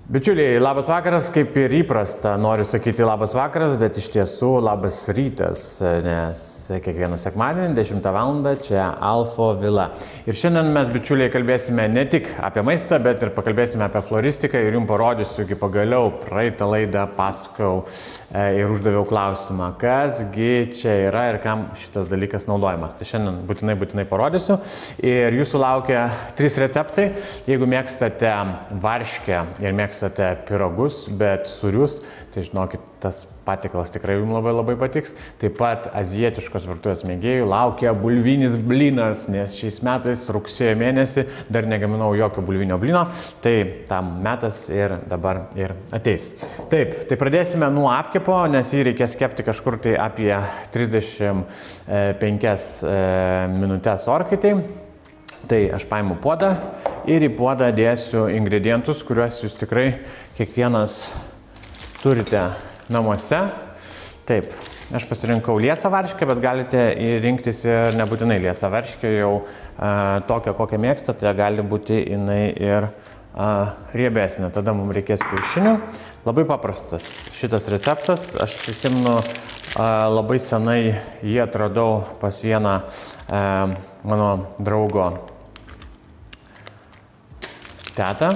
Bičiuliai, labas vakaras, kaip ir įprasta, noriu sakyti labas vakaras, bet iš tiesų labas rytas, nes kiekvieną sekmadienį 10 val. Čia Alfa Vila. Ir šiandien mes, bičiuliai, kalbėsime ne tik apie maistą, bet ir pakalbėsime apie floristiką ir jums parodysiu, kaip pagaliau praeitą laidą pasakojau ir uždaviau klausimą, kasgi čia yra ir kam šitas dalykas naudojamas. Tai šiandien būtinai parodysiu. Ir jūsų laukia 3 receptai. Jeigu mėgstate varškę ir mėgstate pyragus, bet sūrius, tai žinokit, tas patikalas tikrai jums labai patiks. Taip pat azijietiškos virtuvės mėgėjų laukia bulvinis blynas, nes šiais metais rugsėjo mėnesį dar negaminau jokio bulvinio blyno, tai tam metas ir dabar ir ateis. Taip, tai pradėsime nuo apkepo, nes jį reikės kepti kažkur tai apie 35 minutės orkaitėj. Tai aš paimu puodą ir į puodą dėsiu ingredientus, kuriuos jūs tikrai kiekvienas turite namuose. Taip, aš pasirinkau liesą varškę, bet galite rinktis ir nebūtinai liesą varškę, jau tokią, kokią mėgstate, gali būti jinai ir riebesnė. Tada mums reikės kiaušinių. Labai paprastas šitas receptas. Aš prisimenu, labai senai jį atradau pas vieną mano draugo tetą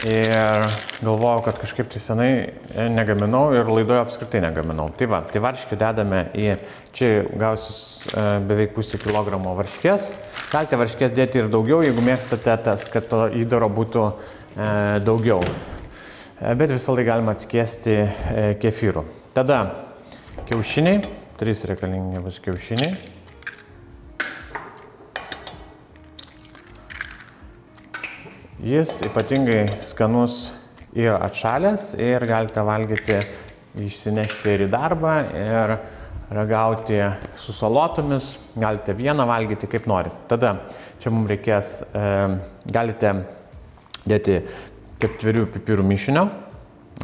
ir galvojau, kad kažkaip tai senai negaminau ir laidoje apskritai negaminau. Tai va, tai varškę dedame į, čia gausis beveik pusę kilogramo varškės. Galite varškės dėti ir daugiau, jeigu mėgstate tas, kad to įdaro būtų daugiau. Bet visą laiką galima atskiesti kefyrų. Tada kiaušiniai, 3 reikalingi bus kiaušiniai. Jis ypatingai skanus ir atšalęs ir galite valgyti, išsinešti ir į darbą ir ragauti su salotomis, galite vieną valgyti kaip nori. Tada čia mums reikės, galite dėti ketverių pipirų mišinio.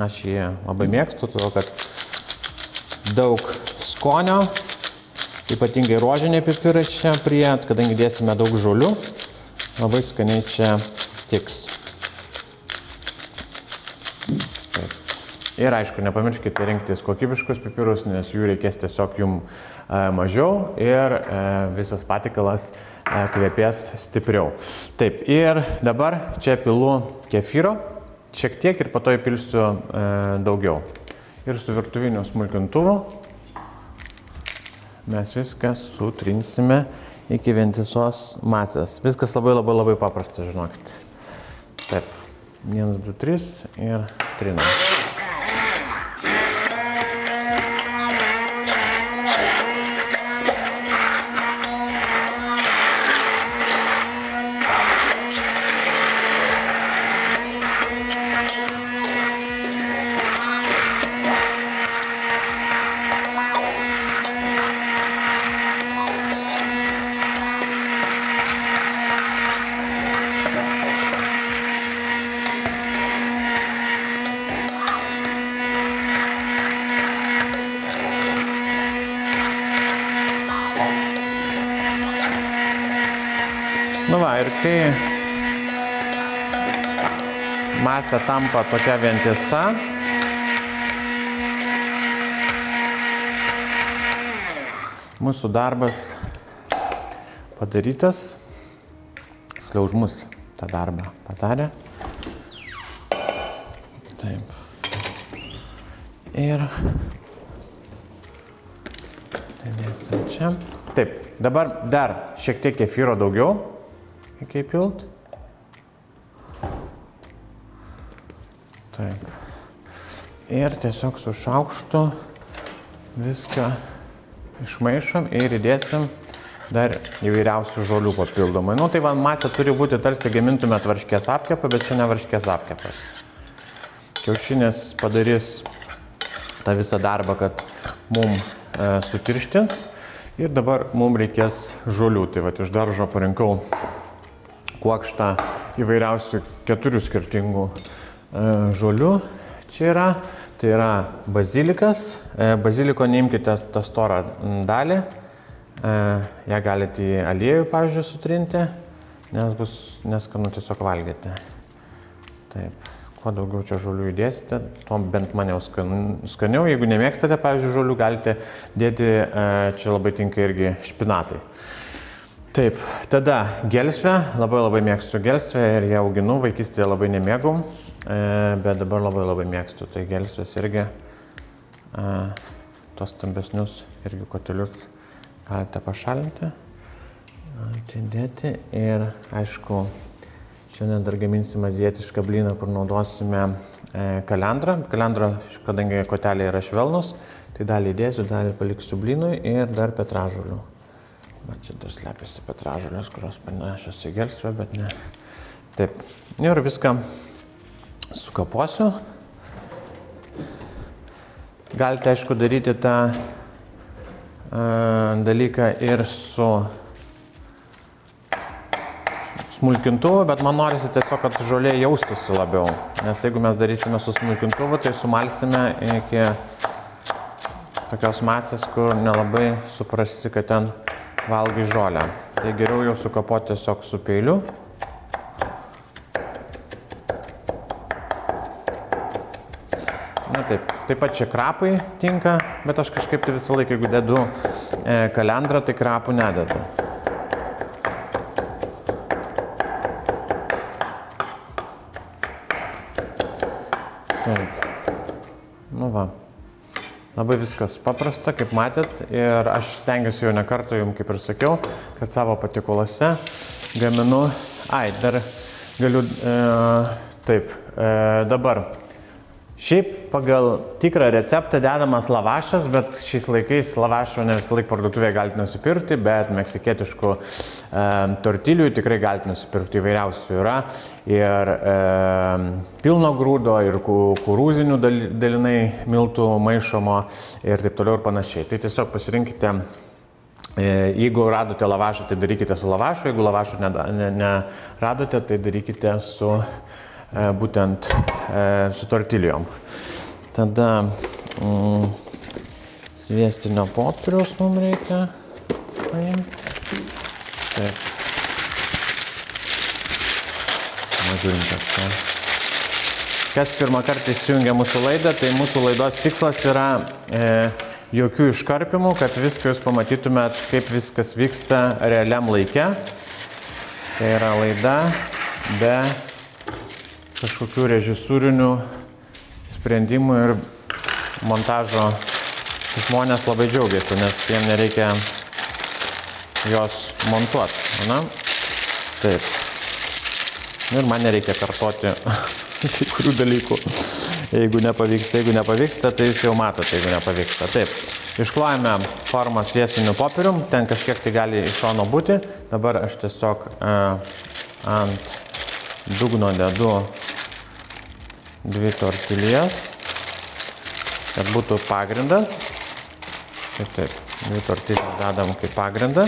Aš jį labai mėgstu, todėl kad daug skonio, ypatingai rožiniai pipirai čia prie, kadangi dėsime daug žolių, labai skaniai čia tiks. Taip. Ir aišku, nepamirškite rinktis kokybiškus pipirus, nes jų reikės tiesiog jums mažiau ir visas patikalas kvepės stipriau. Taip, ir dabar čia pilu kefyro, šiek tiek ir po to įpilsiu daugiau. Ir su virtuviniu smulkintuvu mes viską sutrinsime iki vientisos masės. Viskas labai paprasta, žinokit. Taip, 1, 2, 3 ir trinam. Nu va, ir kai masė tampa tokia vientisa, mūsų darbas padarytas, tiksliau už mus tą darbą padarė. Taip. Ir dėsim čia. Taip, dabar dar šiek tiek kefyro daugiau. Reikia įpilt. Taip. Ir tiesiog su šaukštu viską išmaišom ir įdėsim dar įvairiausių žolių papildomai. Nu, tai va, masė turi būti tarsi gamintumėt varškės apkepą, bet čia ne varškės apkepas. Kiaušinis padarys tą visą darbą, kad mums sutirštins. Ir dabar mums reikės žolių. Tai va, iš daržo parinkau kuokštą įvairiausių 4 skirtingų žolių. Čia yra, tai yra bazilikas. Baziliko neimkite tą storą dalį. Ją galite į aliejų, pavyzdžiui, sutrinti, nes bus neskanu tiesiog valgyti. Taip, kuo daugiau čia žolių įdėsite, tuo bent man jau skaniau. Jeigu nemėgstate, pavyzdžiui, žolių, galite dėti, čia labai tinka irgi špinatai. Taip, tada gelsvę, labai mėgstu gelsvę ir ją auginu, vaikystėje labai nemėgau, bet dabar labai mėgstu. Tai gelsvės irgi, tos stambesnius irgi kotelius galite pašalinti, atidėti ir aišku, šiandien dar gaminsim azijietišką blyną, kur naudosime kalendrą. Kalendra, kadangi koteliai yra švelnus, tai dalį įdėsiu, dalį paliksiu blynui ir dar petražolių. Bet čia dar slepiasi petražolės, kurios panašios į gelsvę, bet ne. Taip, ir viską sukaposiu. Galite, aišku, daryti tą dalyką ir su smulkintuvu, bet man norisi tiesiog, kad žolė jaustųsi labiau. Nes jeigu mes darysime su smulkintuvu, tai sumalsime iki tokios masės, kur nelabai suprasi, kad ten valgai žolę. Tai geriau jau sukapoti tiesiog su peiliu. Na taip pat čia krapai tinka, bet aš kažkaip tai visą laiką, jeigu dedu kalendrą, tai krapų nededu. Taip, nu va. Labai viskas paprasta, kaip matėt, ir aš stengiuosi jau ne kartą jums, kaip ir sakiau, kad savo patiekaluose gaminu, dar galiu, dabar. Šiaip pagal tikrą receptą dedamas lavašas, bet šiais laikais lavašo ne visą laiką parduotuvėje galite nusipirkti, bet meksikietiškų tortilijų tikrai galite nusipirkti, įvairiausių yra. Ir pilno grūdo, ir kukurūzinių dalinai miltų maišomo ir taip toliau ir panašiai. Tai tiesiog pasirinkite, jeigu radote lavašą, tai darykite su lavašu, jeigu lavašų neradote, tai darykite su būtent su tortilijom. Tada sviestinio popieriaus mums reikia paimti. Taip. Žiūrim kažką. Kas pirmą kartą įsijungia mūsų laidą, tai mūsų laidos tikslas yra jokių iškarpimų, kad viską jūs pamatytumėt, kaip viskas vyksta realiam laike. Tai yra laida be kažkokių režisūrinių sprendimų ir montažo. Žmonės labai džiaugiasi, nes jiems nereikia jos montuoti. Na? Taip. Ir man nereikia kartoti kai kurių dalykų. Jeigu nepavyksta, tai jūs jau matote, jeigu nepavyksta. Taip. Išklojame formą sviestiniu popierium, ten kažkiek tai gali iš šono būti. Dabar aš tiesiog ant dugno dedu 2 tortilijas, kad būtų pagrindas. Taip, 2 tortilijas dedam kaip pagrindą.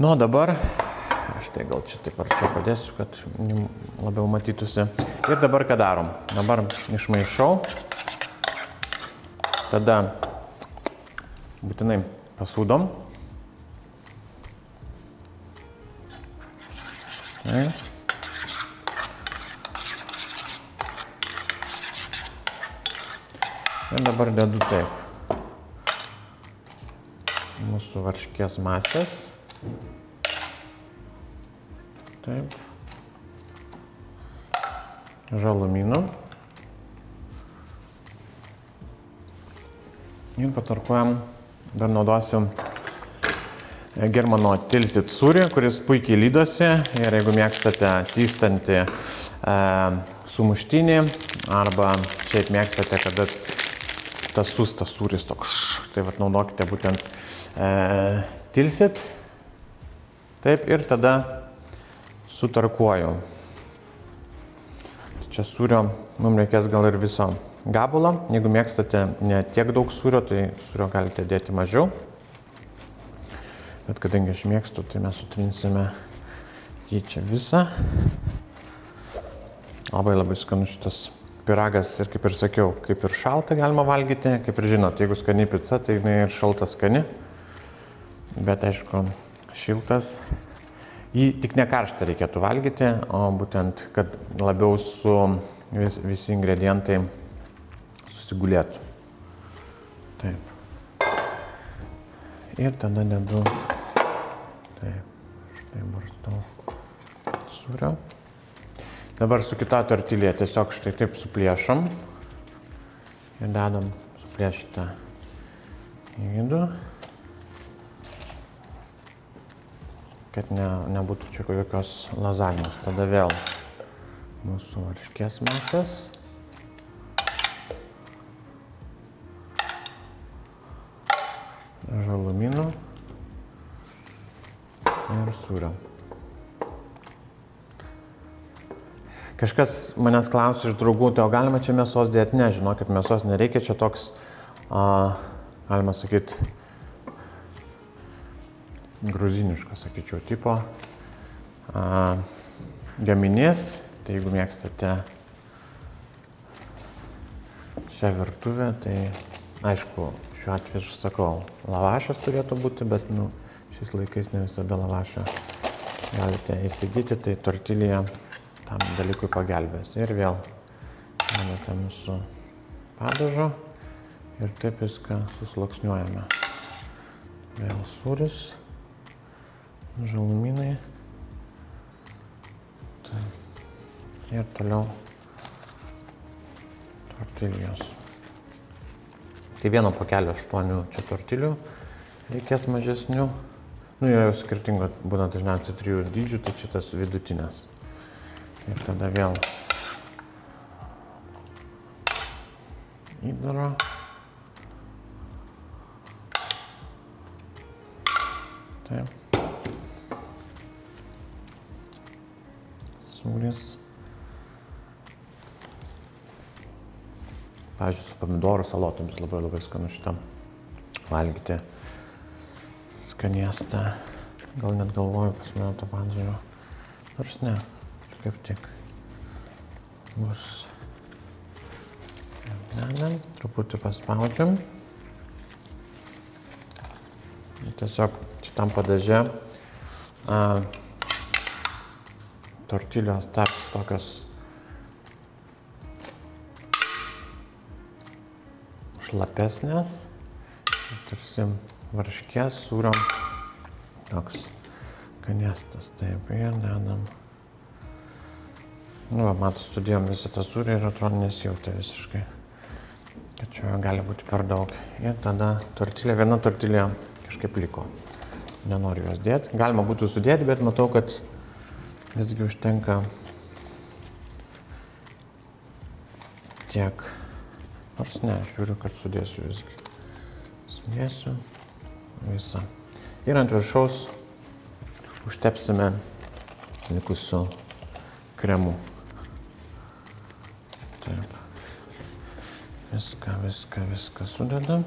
Nu, dabar, aš tai gal čia taip arčiau padėsiu, kad labiau matytųsi. Ir dabar ką darom? Dabar išmaišau. Tada būtinai pasūdom. Ir dabar dedu taip. Mūsų varškės masės. Taip. Žalumynų. Ir patarkuojam, dar naudosiu Germano Tilsit sūrį, kuris puikiai lydosi. Ir jeigu mėgstate tystantį sumuštinį, arba šiaip mėgstate, kada tas sūris toks, tai vat naudokite būtent Tilsit. Taip, ir tada sutarkuoju. Čia sūrio mums reikės gal ir viso gabalo. Jeigu mėgstate ne tiek daug sūrio, tai sūrio galite dėti mažiau. Bet kadangi aš mėgstu, tai mes sutrinsime jį čia visą. Labai skanus šitas pyragas ir kaip ir sakiau, kaip ir šaltą galima valgyti, kaip ir žinot, jeigu skani pica, tai jinai ir šalta skani. Bet aišku, šiltas Jį tik ne karštą reikėtų valgyti, o būtent, kad labiau su visi ingredientai susigulėtų. Taip. Ir tada dedu, taip, štai barstau sūrio. Dabar su kita tortilė tiesiog štai taip suplėšom ir dedam suplėšytą į vidų, kad nebūtų čia jokios lazanijos. Tada vėl mūsų varškės masės. Žalumynų ir sūrio. Kažkas manęs klausė iš draugų, tai o galima čia mėsos dėti? Ne, žinokit, mėsos nereikia, čia toks, galima sakyti, gruziniškas, sakyčiau, tipo gaminys. Tai jeigu mėgstate šią virtuvę, tai aišku, šiuo atveju aš sakau, lavašas turėtų būti, bet šiais laikais ne visada lavašą galite įsigyti, tai tortilija tam dalykui pagelbės. Ir vėl dedate mūsų padažo ir taip viską susluoksniuojame. Vėl sūris, žalumynai. Ir toliau tortilijos. Tai vieno pakelio 8 čia tortilių reikės mažesnių. Jau skirtingo būna dažniausiai 3 dydžių, tai šitas vidutinės. Ir tada vėl įdaro. Taip. Sūris. Pavyzdžiui, su pomidorų salotomis labai skanu šitą valgyti skaniestą. Gal net galvoju pas mane to padažo. Nors ne, kaip tik bus. Dedam, truputį paspaudžiam. Tiesiog šitam padaže tortilijos taps tokios šlapesnės, tarsi varškės sūrio toks skanėstas. Taip, ir dedam. Matot, sudėjom visą tą sūrį ir atrodo nesijautė visiškai, kad čia gali būti per daug. Ir tada tortilė, viena tortilė kažkaip liko. Nenoriu jos dėti. Galima būtų sudėti, bet matau, kad visgi užtenka tiek. Nors ne, žiūriu, kad sudėsiu visgi. Sudėsiu visą. Ir ant viršaus užtepsime likusiu kremu. Taip. Viską sudedam.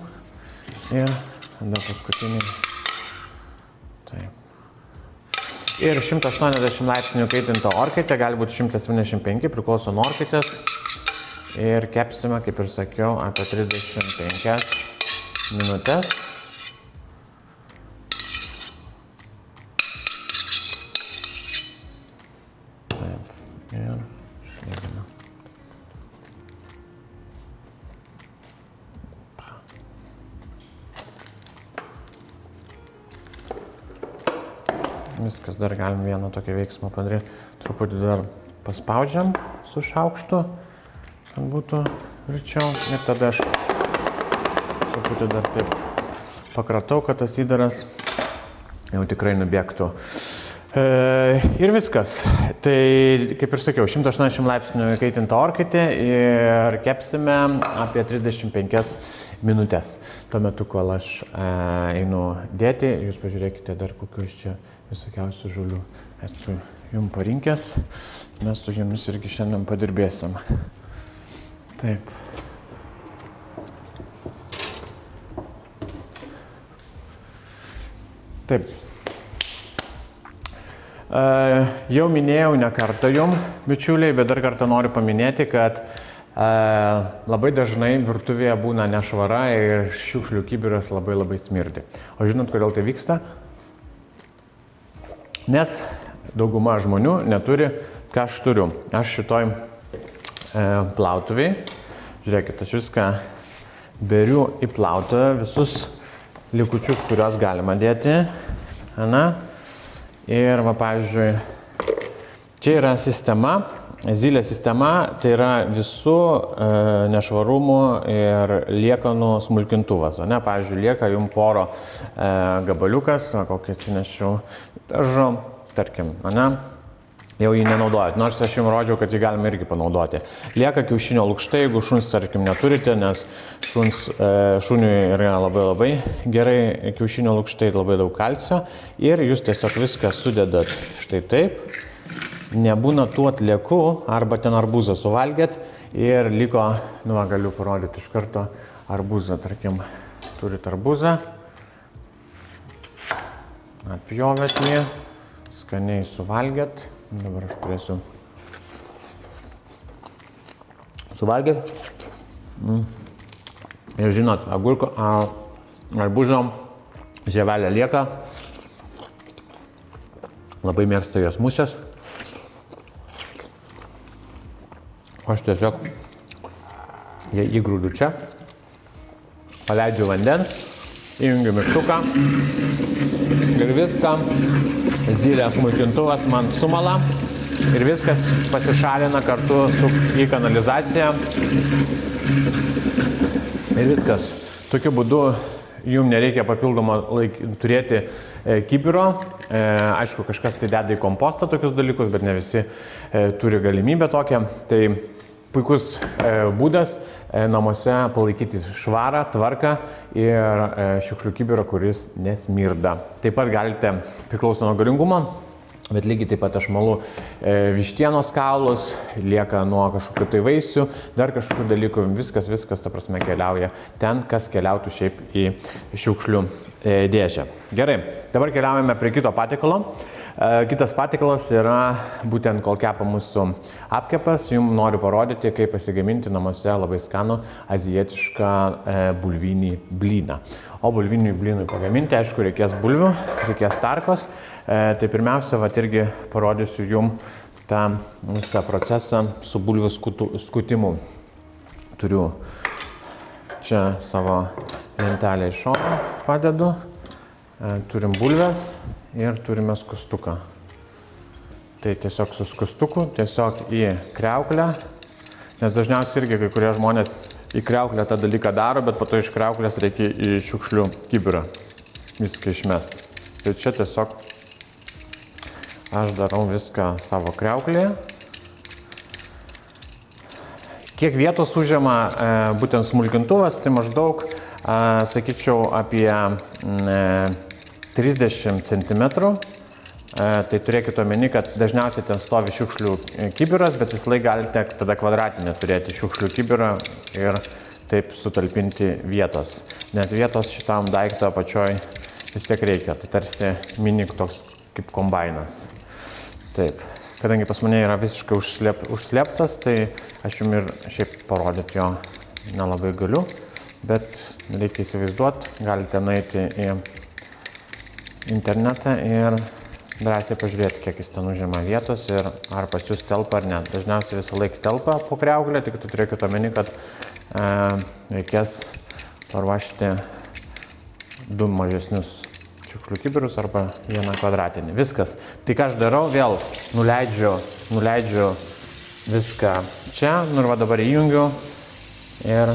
Ir tada paskutinį. Taip. Ir 180 laipsnių kaitinta orkaitė, gali būti 175, priklauso nuo orkaitės. Ir kepsime, kaip ir sakiau, apie 35 minutės. Taip, ir išlygime. Viskas, dar galim vieną tokį veiksmą padaryti. Truputį dar paspaudžiam su šaukštu, kad būtų greičiau. Ir tada aš truputį dar taip pakratau, kad tas įdaras jau tikrai nubėgtų. Ir viskas. Tai, kaip ir sakiau, 180 laipsnių kaitinta orkaitė ir kepsime apie 35 minutės. Tuo metu, kol aš einu dėti, jūs pažiūrėkite dar kokius čia visokiausių žulių esu jums parinkęs. Mes su jumis irgi šiandien padirbėsim. Taip. Taip. Jau minėjau ne kartą jum, bičiuliai, bet dar kartą noriu paminėti, kad labai dažnai virtuvėje būna nešvara ir šiukšlių kibiras labai smirdi. O žinot, kodėl tai vyksta? Nes dauguma žmonių neturi, ką aš turiu. Aš šitoj plautuviai, žiūrėkit, aš viską beriu į plautuvę, visus likučius, kuriuos galima dėti. Ir, va, pavyzdžiui, čia yra sistema, zylė sistema, tai yra visų nešvarumų ir liekanų smulkintuvas. Pavyzdžiui, lieka jums poro gabaliukas, kokį atsinešiau daržo, tarkim, jau jį nenaudojat, nors aš jums rodžiau, kad jį galime irgi panaudoti. Lieka kiaušinio lukštai, jeigu šuns, tarkim, neturite, nes šuniui yra labai gerai kiaušinio lukštai, labai daug kalcio ir jūs tiesiog viską sudedat štai taip, nebūna tų atliekų, arba ten arbūzą suvalgėt ir liko, galiu parodyti iš karto arbūzą, tarkim, turit arbūzą, atpjovėt jį, skaniai suvalgėt. Dabar aš turėsiu suvalgyti. Ir žinot, agurko, arbūzo žievelė lieka. Labai mėgsta jos musės. Aš tiesiog įgrūdu čia, paleidžiu vandens, įjungiu mygtuką ir viską. Zylės smulkintuvas man sumala ir viskas pasišalina kartu į kanalizaciją. Ir viskas. Tokiu būdu jums nereikia papildomą turėti kibiro. Aišku, kažkas tai deda į kompostą tokius dalykus, bet ne visi turi galimybę tokią. Tai puikus būdas namuose palaikyti švarą, tvarką ir šiukšlių kibirą, kuris nesmirda. Taip pat galite, priklauso nuo galingumo, bet lygiai taip pat aš malu vištienos kaulus, lieka nuo kažkokių tai vaisių, dar kažkokių dalykų, viskas, ta prasme, keliauja ten, kas keliautų šiaip į šiukšlių dėžę. Gerai, dabar keliaujame prie kito patiekalo. Kitas patiekalas yra būtent kol kepa mūsų apkepas. Jums noriu parodyti, kaip pasigaminti namuose labai skanų azijietišką bulvinį blyną. O bulviniui blynui pagaminti, aišku, reikės bulvių, reikės tarkos. Tai pirmiausia, irgi parodysiu jums tą visą procesą su bulvių skutimu. Turiu čia savo lentelę iš šono padedu. Turim bulves ir turime skustuką. Tai tiesiog su skustuku, tiesiog į kriauklę, nes dažniausiai irgi kai kurie žmonės į kriauklę tą dalyką daro, bet po to iš kriauklės reikia į šiukšlių kibirą viską išmest. Tai čia tiesiog aš darau viską savo kriauklėje. Kiek vietos užima būtent smulkintuvas, tai maždaug, sakyčiau, apie 30 cm. Tai turėkite omeny, kad dažniausiai ten stovi šiukšlių kibiras, bet visą laiką galite tada kvadratinę turėti šiukšlių kibirą ir taip sutalpinti vietos. Nes vietos šitam daiktą apačioj vis tiek reikia. Tai tarsi mini toks kaip kombainas. Taip. Kadangi pas mane yra visiškai užslėptas, tai aš jums ir šiaip parodyti jo nelabai galiu. Bet reikia įsivaizduoti, galite nueiti į internetą ir drąsiai pažiūrėti, kiek jis ten užima vietos ir ar pas jūs telpa ar ne. Dažniausiai visą laiką telpa po kriauklę, tik tu turėkite omeny, kad reikės paruošti 2 mažesnius šiukšlių kibirus arba 1 kvadratinį. Viskas. Tai ką aš darau, vėl nuleidžiu viską čia, ir va dabar įjungiu ir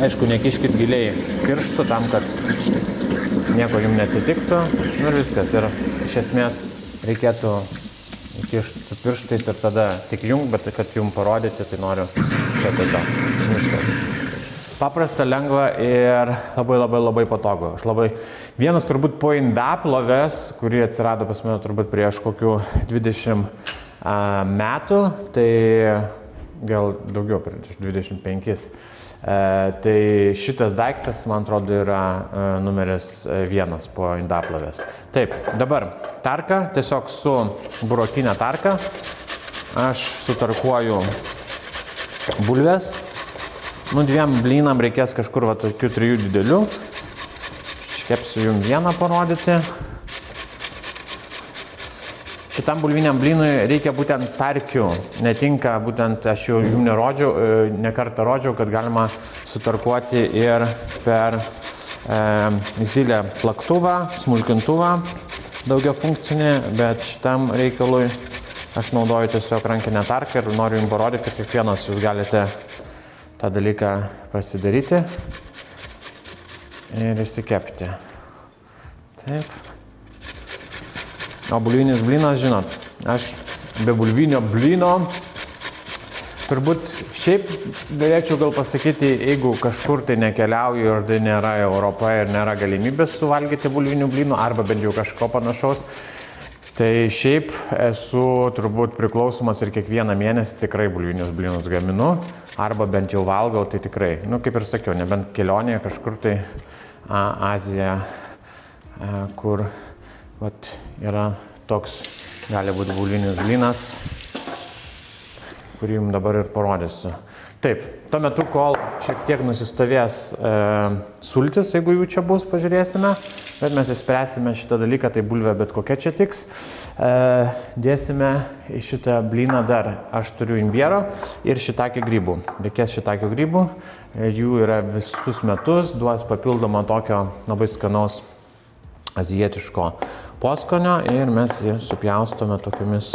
aišku, nekiškit giliai pirštų tam, kad nieko jums neatsitiktų. Ir viskas. Ir iš esmės reikėtų kišti su pirštais ir tada tik jungt, bet kad jums parodyti, tai noriu čia to. Viskas. Paprasta, lengva ir labai patogu. Vienas turbūt po indaplovės, kuri atsirado pas mane turbūt prieš kokių 20 metų, tai gal daugiau, prieš 25. Tai šitas daiktas, man atrodo, yra numeris 1 po indaplovės. Taip, dabar tarka, tiesiog su burokinė tarka. Aš sutarkuoju bulves. 2 blynam reikės kažkur va tokių 3 didelių. Iškepsiu jums vieną parodyti. šitam bulviniam blynui reikia būtent tarkių. Netinka būtent, aš jau jums nerodžiau, nekartą rodžiau, kad galima sutarkuoti ir per zylę plaktuvą, smulkintuvą daugia funkcinį, bet šitam reikalui aš naudoju tiesiog rankinę tarką ir noriu jums parodyti, kad kiekvienas jūs galite tą dalyką pasidaryti ir įsikepti. Taip. O bulvinis blynas, žinot, aš be bulvinio blyno, turbūt šiaip galėčiau gal pasakyti, jeigu kažkur tai nekeliauju ir tai nėra Europoje ir nėra galimybės suvalgyti bulvinių blynų, arba bent jau kažko panašaus, tai šiaip esu turbūt priklausomas ir kiekvieną mėnesį tikrai bulvinius blynus gaminu, arba bent jau valgau, tai tikrai, kaip ir sakiau, nebent kelionėje kažkur tai Azija, kur yra toks, gali būti bulvinis blynas, kurį jums dabar ir parodysiu. Taip, tuo metu, kol šiek tiek nusistovės sultis, jeigu jų čia bus, pažiūrėsime, bet mes įspręsime šitą dalyką, tai bulvė bet kokia čia tiks. Dėsime į šitą blyną dar, aš turiu imbiero ir šitakį grybų. Reikės šitakio grybų, jų yra visus metus, duos papildomą tokio labai skanaus azijietiško poskonio ir mes jį supjaustome tokiamis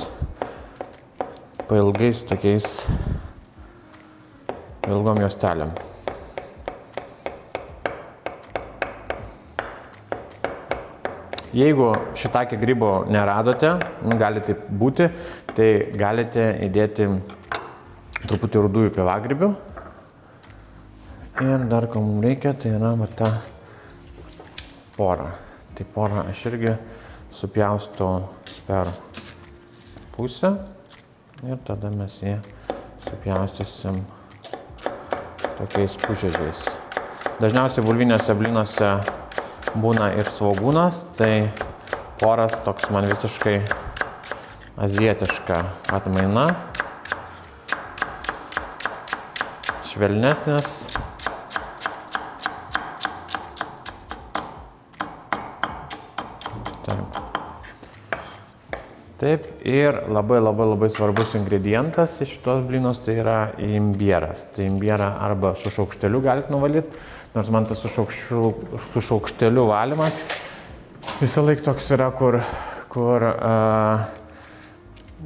pailgais tokiais ilgom juostelėm. Jeigu šitakį grybo neradote, gali taip būti, tai galite įdėti truputį rudųjų pievagrybių. Ir dar ko mums reikia, tai yra ta pora. Tai porą aš irgi supjaustau per pusę ir tada mes jį supjaustysim tokiais pusžiedžiais. Dažniausiai bulviniuose blynuose būna ir svogūnas, tai poras toks man visiškai azijietiška atmaina. Švelnesnis. Taip, ir labai svarbus ingredientas iš šitos blynos, tai yra imbieras. Tai imbierą arba su šaukšteliu galite nuvalyti, nors man tas su šaukšteliu valymas visą laiką toks yra, kur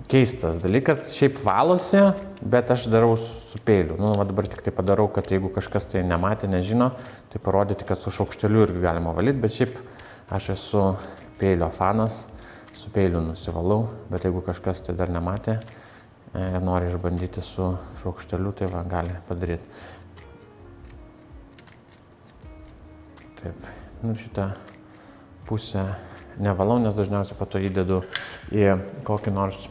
keistas dalykas. Šiaip valosi, bet aš darau su peiliu. Dabar tik tai padarau, kad jeigu kažkas tai nematė, nežino, tai parodyti, kad su šaukšteliu irgi galima valyti, bet šiaip aš esu peilio fanas. Su peiliu nusivalau, bet jeigu kažkas tai dar nematė ir nori išbandyti su šaukšteliu, tai gali padaryti. Taip, šitą pusę nevalau, nes dažniausiai po to įdedu į kokį nors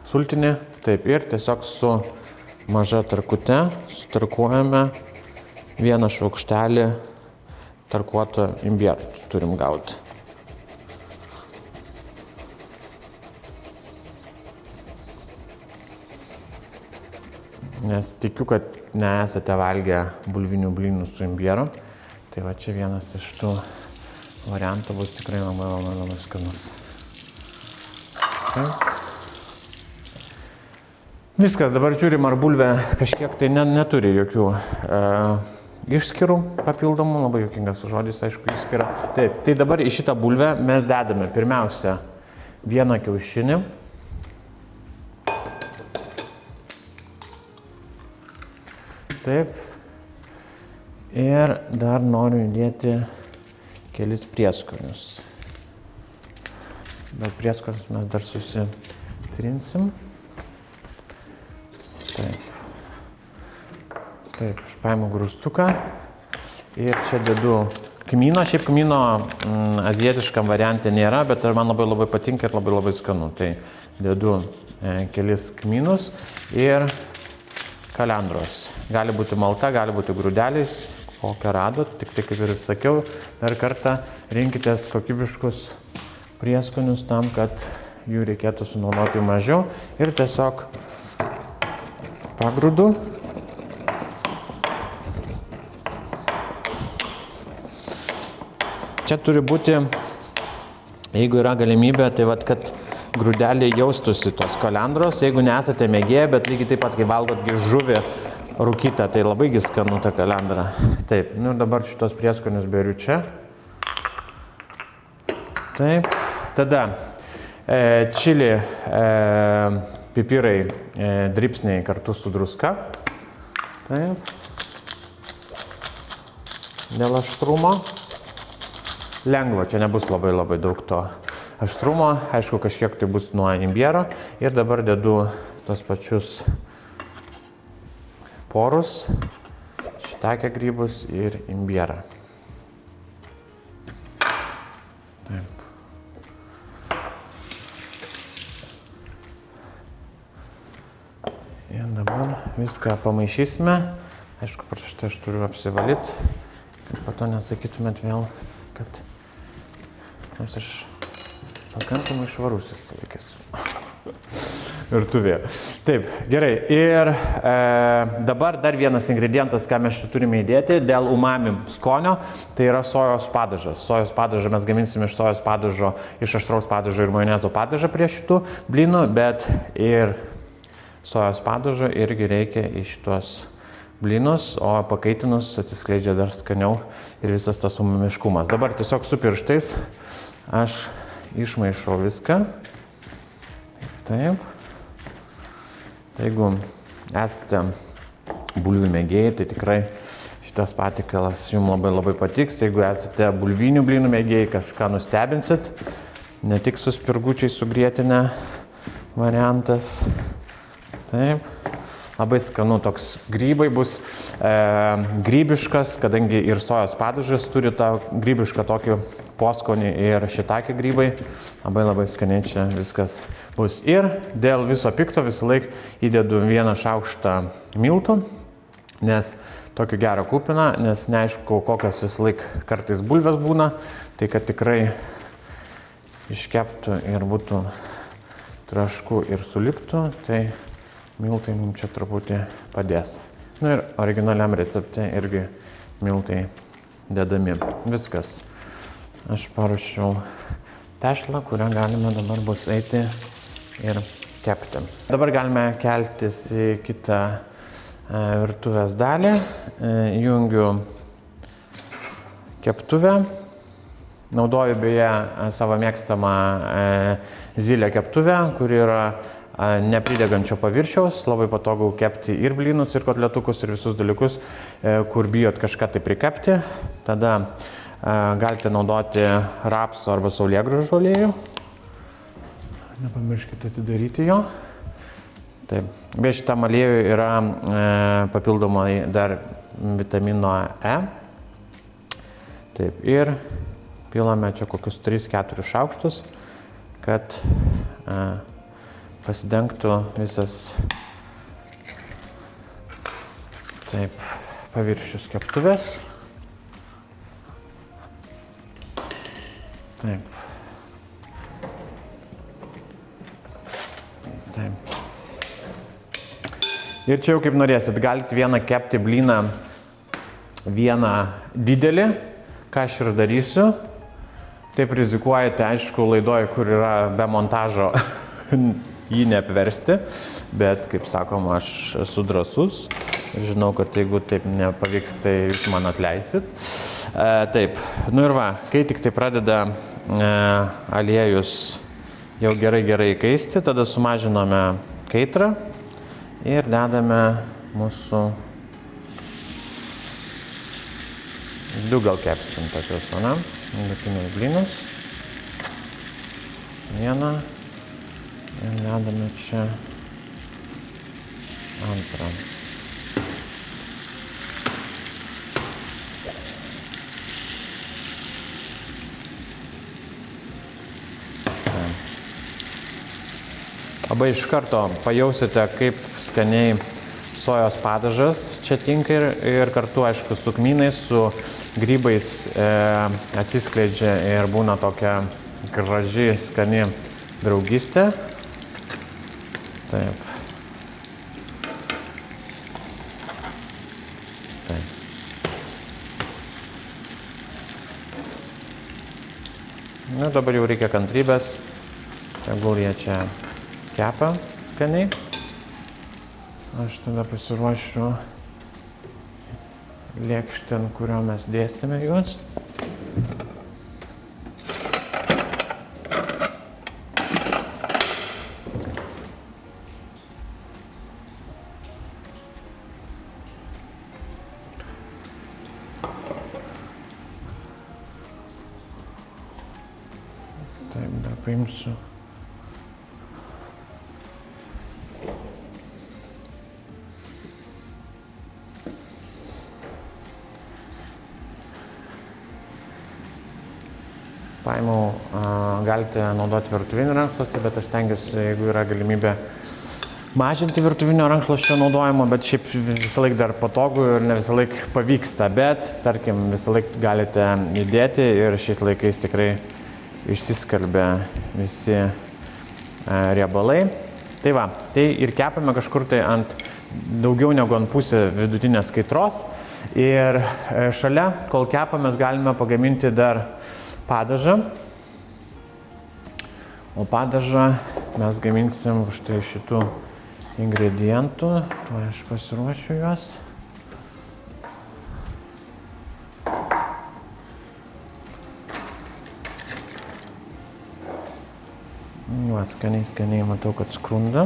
sultinį. Taip, ir tiesiog su maža tarkute sutarkuojame vieną šaukštelį tarkuoto imbiero turim gauti. Nes tikiu, kad nesate valgę bulvinių blynų su imbieru. Tai va čia vienas iš tų variantų bus tikrai labai skanus. Viskas, dabar žiūrim, ar bulvė kažkiek tai neturi jokių išskyrų papildomų, labai juokingas žodis, aišku, išskyrą. Taip, tai dabar į šitą bulvę mes dedame pirmiausia vieną kiaušinį. Taip. Ir dar noriu įdėti kelis prieskonius. Bet prieskonius mes dar susitrinsim. Taip. Taip, aš paimu grūstuką ir čia dedu kmyną. Šiaip kmyno azijietiškam variante nėra, bet man labai patinka ir labai skanu. Tai dedu kelis kmynus ir kalendros. Gali būti malta, gali būti grūdeliais, kokią radot. Tik tai, kaip ir sakiau, dar kartą rinkitės kokybiškus prieskonius tam, kad jų reikėtų sunaudoti mažiau. Ir tiesiog pagrūdu. Čia turi būti Jeigu yra galimybė, tai vat, kad grūdeliai jaustųsi tos kalendros, jeigu nesate mėgėję, bet lygiai taip pat, kai valgotgi žuvį rūkytą, tai labai skanu ta kalendra. Taip, nu ir dabar šitos prieskonius beriu čia. Taip, tada čili, pipirai, dripsniai kartu su druska. Taip. Dėl aštrumo. Lengva, čia nebus labai daug to aštrumo. Aišku, kažkiek tai bus nuo imbiero. Ir dabar dedu tos pačius porus, šitake grybus ir imbierą. Taip. Ir dabar viską pamaišysime. Aišku, prieš tai aš turiu apsivalyti, kad po to nesakytumėt vėl, kad nors aš pakankamai švarus laikęs. Virtuvėje. Taip, gerai. Ir dabar dar vienas ingredientas, ką mes čia turime įdėti dėl umami skonio, tai yra sojos padažas. Sojos padažą mes gaminsime iš sojos padažo, iš aštraus padažo ir majonezo padažą prie šitų blynų, bet ir sojos padažo irgi reikia iš tuos blynus, o pakaitinus atsiskleidžia dar skaniau ir visas tas umamiškumas. Dabar tiesiog su pirštais aš išmaišau viską. Taip. Tai jeigu esate bulvių mėgėjai, tai tikrai šitas patikalas jums labai patiks. Jeigu esate bulvinių blynų mėgėjai, kažką nustebinsit, ne tik su spirgučiais su grietinė variantas. Taip. Labai skanu toks grybai bus grybiškas, kadangi ir sojos padažas turi tą grybišką tokį poskonį ir šitake grybai. Labai skaniai čia viskas bus. Ir dėl viso pikto visą laik įdedu 1 šaukštą miltų, nes tokį gerą kupiną, nes neaišku, kokios visą laik kartais bulvės būna, tai kad tikrai iškeptų ir būtų trašku ir suliptų, tai miltai mums čia truputį padės. Nu ir originaliam recepte irgi miltai dedami. Viskas. Aš paruošiau tešlą, kurią galime dabar bus eiti ir kepti. Dabar galime keltis į kitą virtuvės dalį. Jungiu keptuvę. Naudoju beje savo mėgstamą zylę keptuvę, kuri yra nepridegančio paviršiaus, labai patogu kepti ir blynus, ir kotletukus, ir visus dalykus, kur bijot kažką tai prikepti. Tada galite naudoti rapsų arba saulėgrąžų aliejų. Nepamirškite atidaryti jo. Taip. Be šitam aliejui yra papildomai dar vitamino E. Taip. Ir pilame čia kokius 3-4 šaukštus, kad pasidengtų visas taip paviršius keptuvės. Taip. Taip. Ir čia jau kaip norėsit, galite vieną kepti blyną, vieną didelį, ką aš ir darysiu. Taip rizikuojate, aišku, laidoje, kur yra be montažo, jį neapversti, bet, kaip sakoma, aš esu drąsus ir žinau, kad jeigu taip nepavyks, tai jūs man atleisit. Taip, nu ir va, kai tik tai pradeda aliejus jau gerai kaisti, tada sumažinome kaitrą ir dedame mūsų 2 gal kepsim tokius, ne? Vidutinius blynus. 1. Ir dedame čia 2. Labai iš karto pajausite, kaip skaniai sojos padažas čia tinka ir kartu, aišku, su kmynais, su grybais atsiskleidžia ir būna tokia graži, skani draugystė. Taip. Taip. Na, dabar jau reikia kantrybės, tegul jie čia kepa skaniai. Aš tada pasiruošiu lėkštę, ant kurio mes dėsime juos. Taip, dar paimsiu. Paimau, galite naudoti virtuvinį rankšluostį, bet aš tengiuosi, jeigu yra galimybė, mažinti virtuvinio rankšluosčio naudojimo, bet šiaip visą laiką dar patogu ir ne visą laiką pavyksta, bet, tarkim, visą laiką galite įdėti ir šiais laikais tikrai išsiskalbia visi riebalai. Tai va, tai ir kepame kažkur tai ant daugiau negu ant pusę vidutinės kaitros ir šalia, kol kepame, galime pagaminti dar padažą, o padažą mes gaminsim štai šitų ingredientų, tuo aš pasiruošiu juos. Juos skaniai matau, kad skrunda.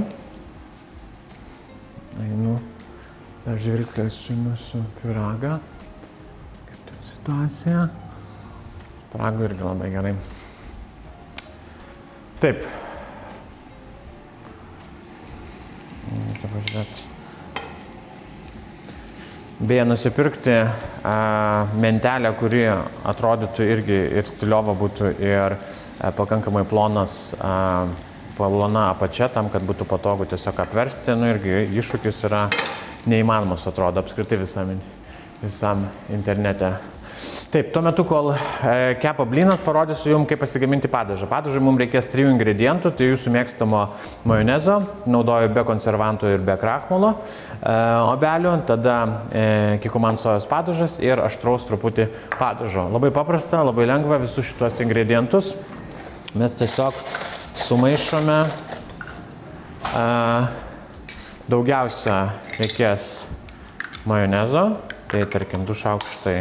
Einu, dar žvilgtelsiu mūsų pyragą, kaip ta situacija. Pyragų irgi labai gerai. Taip. Reikia pažiūrėti. Beje, nusipirkti mentelę, kuri atrodytų irgi ir stiliova būtų ir pakankamai plona apačia, tam, kad būtų patogu tiesiog apversti. Nu, irgi iššūkis yra neįmanomas, atrodo, apskritai visam internete. Taip, tuo metu, kol kepa blynas, parodysiu jums, kaip pasigaminti padažą. Padažui mums reikės 3 ingredientų, tai jūsų mėgstamo majonezo, naudoju be konservantų ir be krakmolo obelių, tada kikuman sojos padažas ir aštraus truputį padažo. Labai paprasta, labai lengva visus šitos ingredientus. Mes tiesiog sumaišome, daugiausia reikės majonezo, tai tarkim 2 šaukštai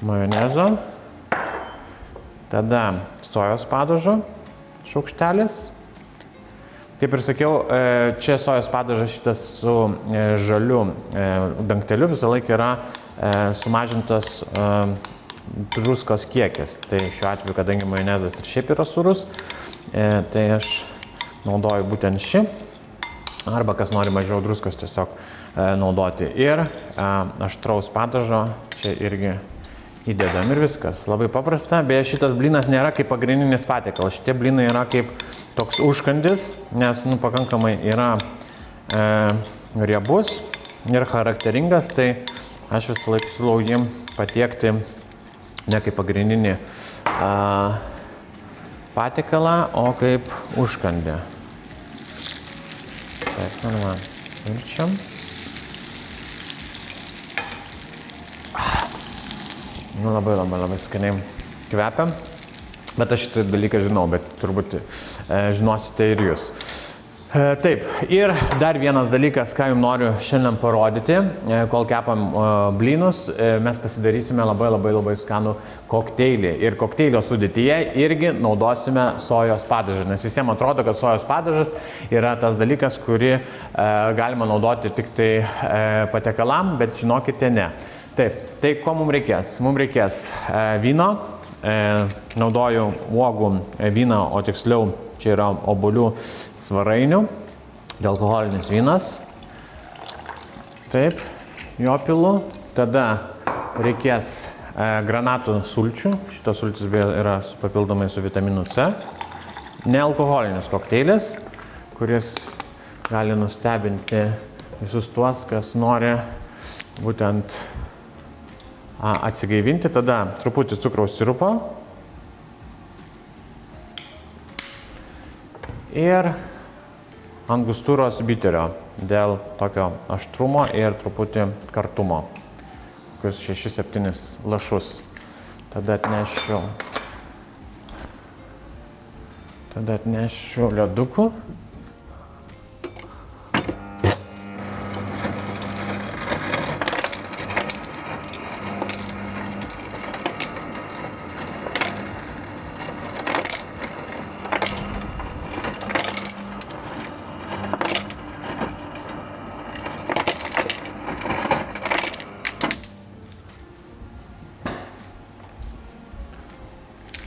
majonezo, tada sojos padažo šaukštelis. Kaip ir sakiau, čia sojos padažas šitas su žaliu dangteliu visą laiką yra sumažintas druskos kiekis. Tai šiuo atveju, kadangi majonezas ir šiaip yra surus, tai aš naudoju būtent šį, arba kas nori mažiau druskos tiesiog naudoti. Ir aštraus padažo čia irgi įdedam ir viskas. Labai paprasta, beje šitas blynas nėra kaip pagrindinis patiekalas. Šitie blynai yra kaip toks užkandis, nes pakankamai yra riebus ir charakteringas, tai aš visą laiką siūlau jį patiekti ne kaip pagrindinį patiekalą, o kaip užkandį. Taip, virčiam. Labai skaniai kvepia, bet aš šitą dalyką žinau, bet turbūt žinosite ir jūs. Taip, ir dar vienas dalykas, ką jums noriu šiandien parodyti, kol kepam blynus, mes pasidarysime labai skanų kokteilį. Ir kokteilio sudėtyje irgi naudosime sojos padažą, nes visiems atrodo, kad sojos padažas yra tas dalykas, kurį galima naudoti tik tai patiekalam, bet žinokite, ne. Taip, tai ko mums reikės? Mums reikės vyno, naudoju uogų vyną, o tiksliau čia yra obuolių svarainių, alkoholinis vynas. Taip, jo pilu. Tada reikės granatų sulčių, šitas sultis yra papildomai su vitaminu C. Nealkoholinis kokteilis, kuris gali nustebinti visus tuos, kas nori būtent atsigaivinti. Tada truputį cukraus sirupo ir angustūros biterio dėl tokio aštrumo ir truputį kartumo, kokius 6-7 lašus. Tada atnešiu Tada atnešiu ledukų.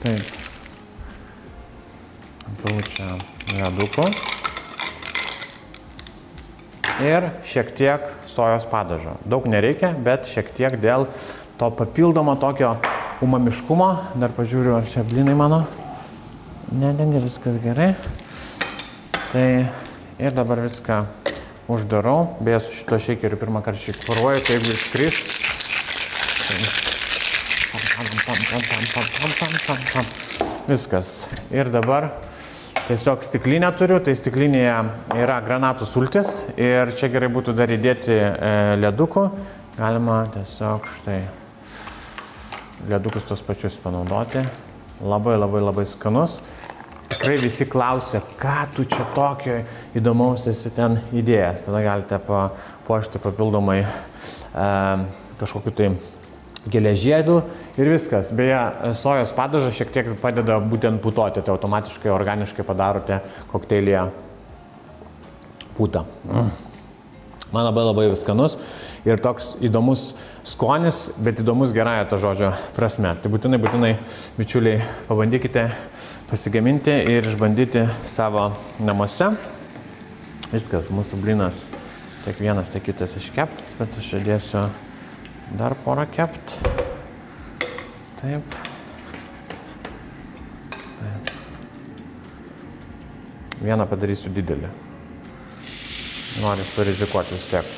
Taip. Čia ledukų. Ir šiek tiek sojos padažo. Daug nereikia, bet šiek tiek dėl to papildomo tokio umamiškumo. Dar pažiūriu, ar čia blynai mano. Nedengia, viskas gerai. Tai ir dabar viską uždarau. Beje, su šito šeikeriu pirmą kartą šeikuoju, tai jeigu iškris. Viskas. Ir dabar tiesiog stiklinę turiu, tai stiklinėje yra granatų sultis ir čia gerai būtų dar įdėti ledukų. Galima tiesiog štai ledukus tos pačius panaudoti. Labai skanus. Tikrai visi klausia, ką tu čia tokio įdomaus esi ten įdėjęs. Tada galite papuošti papildomai kažkokiu tai geležiedų ir viskas. Beje, sojos padažas šiek tiek padeda būtent putoti, tai automatiškai organiškai padarote kokteilyje putą. Man labai skanus ir toks įdomus skonis, bet įdomus gerąją to žodžio prasme. Tai būtinai, bičiuliai, pabandykite pasigaminti ir išbandyti savo namuose. Viskas, mūsų blynas tiek vienas, tiek kitas iškeptas, bet aš įdėsiu dar porą kept. Taip. Vieną padarysiu didelį. Noriu parizikuoti vis tiek.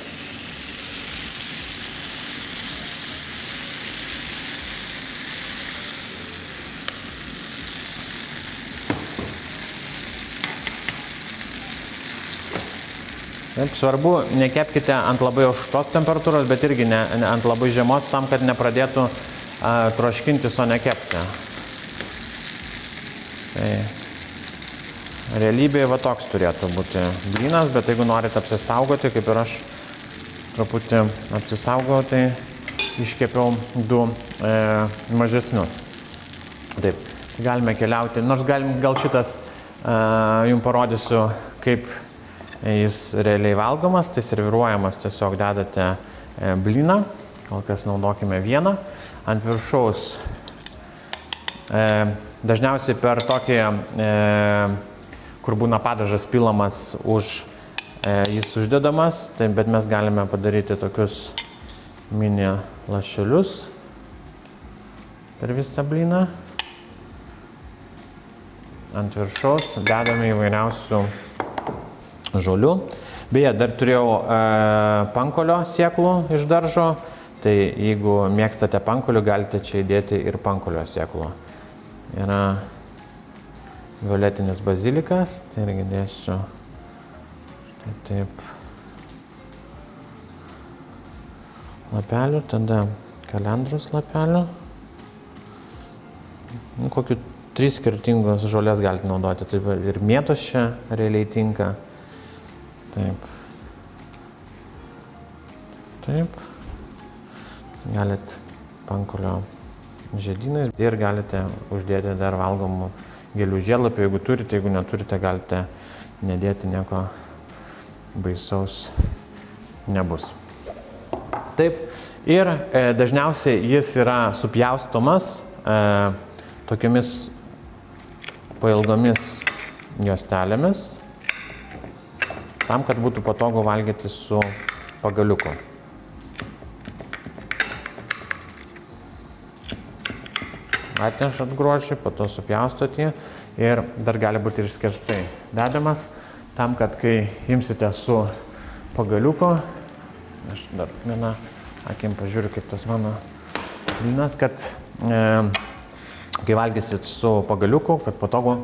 Taip, svarbu, nekepkite ant labai aukštos temperatūros, bet irgi ne ant labai žemos, tam, kad nepradėtų troškintis, o nekepti. Tai realybėje va toks turėtų būti blynas, bet jeigu norite apsisaugoti, kaip ir aš truputį apsisaugau, tai iškepiau du mažesnius. Taip, galime keliauti, nors gal šitas jums parodysiu, kaip jis realiai valgomas, tai serviruojamas, tiesiog dedate blyną, kol kas naudokime vieną, ant viršaus, dažniausiai per tokį, kur būna padažas pilamas, jis uždedamas, tai, bet mes galime padaryti tokius mini lašelius per visą blyną, ant viršaus dedame įvairiausių žolių. Beje, dar turėjau pankolio sėklų iš daržo, tai jeigu mėgstate pankolių, galite čia įdėti ir pankolio sėklų. Yra violetinis bazilikas, tai irgi dėsiu taip lapelių, tada kalendros lapelių. Kokių 3 skirtingus žolės galite naudoti, taip ir mėtos čia realiai tinka. Taip. Taip. Galit pankolio žiedynais ir galite uždėti dar valgomų gėlių žiedlapių, jeigu turite, jeigu neturite, galite nedėti, nieko baisaus nebus. Taip. Ir dažniausiai jis yra supjaustomas tokiamis pailgomis juostelėmis, tam, kad būtų patogu valgyti su pagaliuku. Atnešat grožį, po to supjaustot jį ir dar gali būti ir skersai dedamas, tam, kad kai imsite su pagaliuku, aš dar vieną akim pažiūriu, kaip tas mano blynas, kad kai valgysit su pagaliuku, kad patogu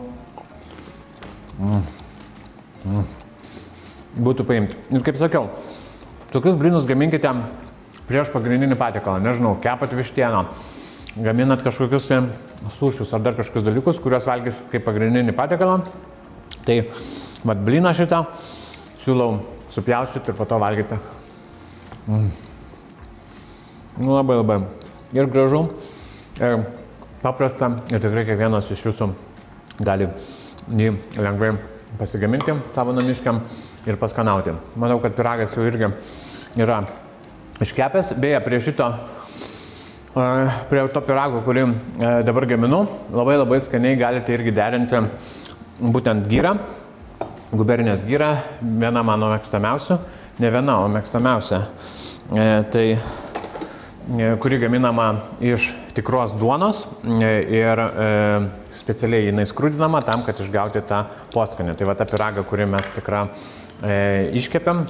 būtų paimti. Ir kaip sakiau, tokius blynus gaminkite prieš pagrindinį patiekalą. Nežinau, kepat vištieną, gaminat kažkokius sušius ar dar kažkokius dalykus, kuriuos valgysit kaip pagrindinį patiekalą, tai vat blyną šitą siūlau supjaustyti ir po to valgyti. Nu, labai. Ir gražu, ir paprasta, ir tikrai kiekvienas iš jūsų gali jį lengvai pasigaminti savo namiškiam ir paskanauti. Manau, kad pyragas jau irgi yra iškepęs. Beje, prie to pyrago, kurį dabar gaminu, labai skaniai galite irgi derinti būtent gyrą, gubernijos gyrą, viena mano mėgstamiausių, ne viena, o mėgstamiausia, kuri gaminama iš tikros duonos ir specialiai jinai skrudinama tam, kad išgauti tą poskonį. Tai va ta pyraga, kurį mes tikrai iškepiam,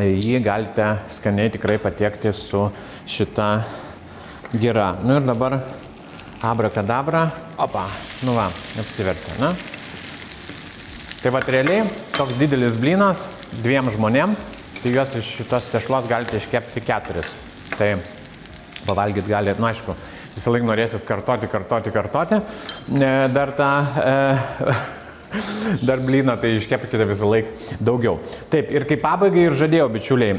jį galite skaniai tikrai patiekti su šita gira. Nu ir dabar abrakadabra, opa, nu va, apsivertė, ne? Tai va realiai toks didelis blynas 2 žmonėm, tai juos iš šitos tešlos galite iškepti 4. Tai pavalgyti galite, nu aišku, visą laiką norėsis kartoti, dar tą dar blyną, tai iškepkite visą laiką daugiau. Taip, ir kaip pabaigai ir žadėjau, bičiuliai,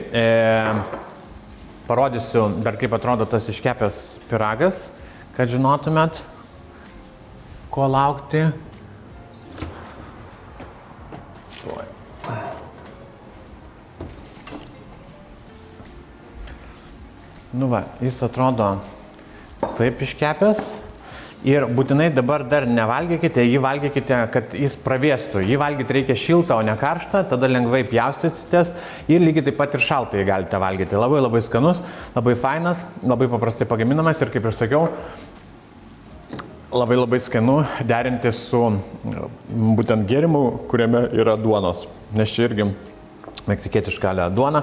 parodysiu dar kaip atrodo tas iškepęs pyragas, kad žinotumėt, ko laukti. Nu va, jis atrodo taip iškepęs ir būtinai dabar dar nevalgykite, jį valgykite, kad jis pravėstų. Jį valgyti reikia šiltą, o ne karštą, tada lengvai pjaustysitės ir lygiai taip pat ir šaltą jį galite valgyti. Labai skanus, labai fainas, labai paprastai pagaminamas ir kaip ir sakiau, labai skanu derinti su būtent gėrimu, kuriame yra duonos, nes čia irgi meksikietiška duona,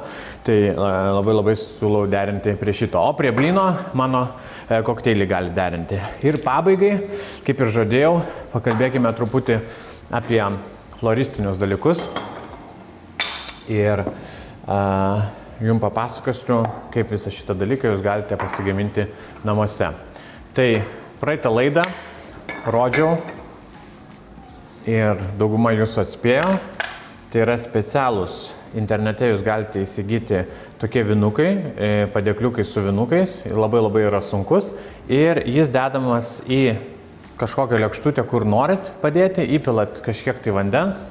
tai labai siūlau derinti prie šito. O prie blyno mano kokteilį gali derinti. Ir pabaigai, kaip ir žadėjau, pakalbėkime truputį apie floristinius dalykus. Ir jums papasakosiu, kaip visą šitą dalyką jūs galite pasigaminti namuose. Tai praeitą laidą rodžiau ir dauguma jūsų atspėjo. Tai yra specialūs. Internete jūs galite įsigyti tokie vinukai, padėkliukai su vinukais, labai yra sunkus ir jis dedamas į kažkokią lėkštutę, kur norit padėti, įpilat kažkiek tai vandens,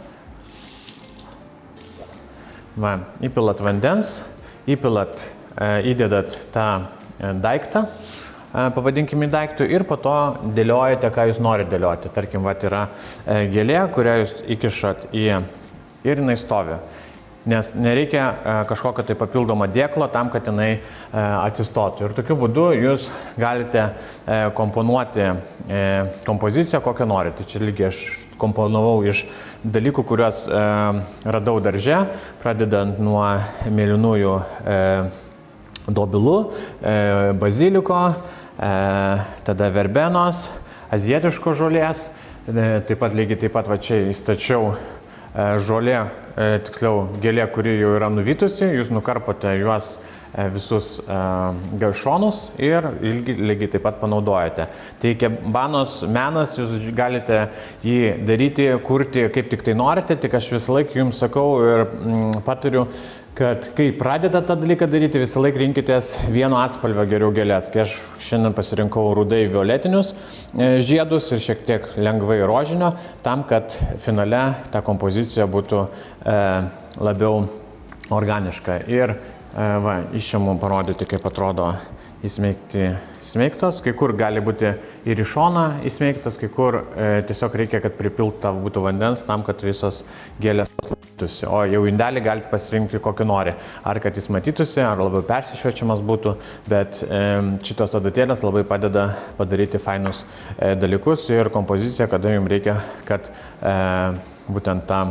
įpilat vandens, įdedat tą daiktą, pavadinkime daiktų ir po to dėliojate, ką jūs norite dėlioti. Tarkim, yra gėlė, kurią jūs įkišat ir jinai stovi. Nes nereikia kažkokio tai papildomo dėklo tam, kad jinai atsistotų. Ir tokiu būdu jūs galite komponuoti kompoziciją, kokią norite. Čia lygiai aš komponavau iš dalykų, kuriuos radau darže, pradedant nuo mėlynųjų dobilų, baziliko, tada verbenos, azijietiškos žolės. Taip pat lygiai taip pat va čia įstačiau žolė, tiksliau gėlė, kuri jau yra nuvytusi, jūs nukarpote juos visus šonus ir lygiai taip pat panaudojate. Tai kebanos menas, jūs galite jį daryti, kurti kaip tik tai norite, tik aš visą laiką jums sakau ir patariu, kad kai pradedate tą dalyką daryti, visą laiką rinkitės vieno atspalvio geriau gėlės. Kai aš šiandien pasirinkau rudai violetinius žiedus ir šiek tiek lengvai rožinio, tam, kad finale ta kompozicija būtų labiau organiška. Ir iš čia mums parodyti, kaip atrodo įsmeigtos. Kai kur gali būti ir į šoną įsmeigtas, kai kur tiesiog reikia, kad pripilta būtų vandens tam, kad visos gėlės matytųsi. O jau indelį galite pasirinkti kokį nori. Ar kad jis matytųsi, ar labiau persišviečiamas būtų, bet šitos adatėlės labai padeda padaryti fainus dalykus ir kompoziciją, kada jums reikia, kad būtent ta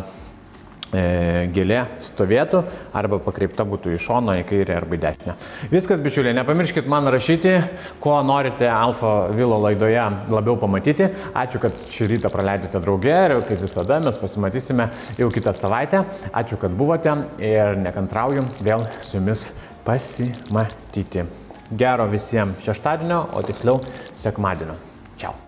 gėlė stovėtų arba pakreipta būtų į šoną, į kairę arba į dešinę. Viskas, bičiuliai, nepamirškit man rašyti, ko norite Alfa Vilo laidoje labiau pamatyti. Ačiū, kad šį rytą praleidote drauge ir kaip visada mes pasimatysime jau kitą savaitę. Ačiū, kad buvote ir nekantrauju vėl su jumis pasimatyti. Gero visiems šeštadienio, o tiksliau sekmadienio. Čiau.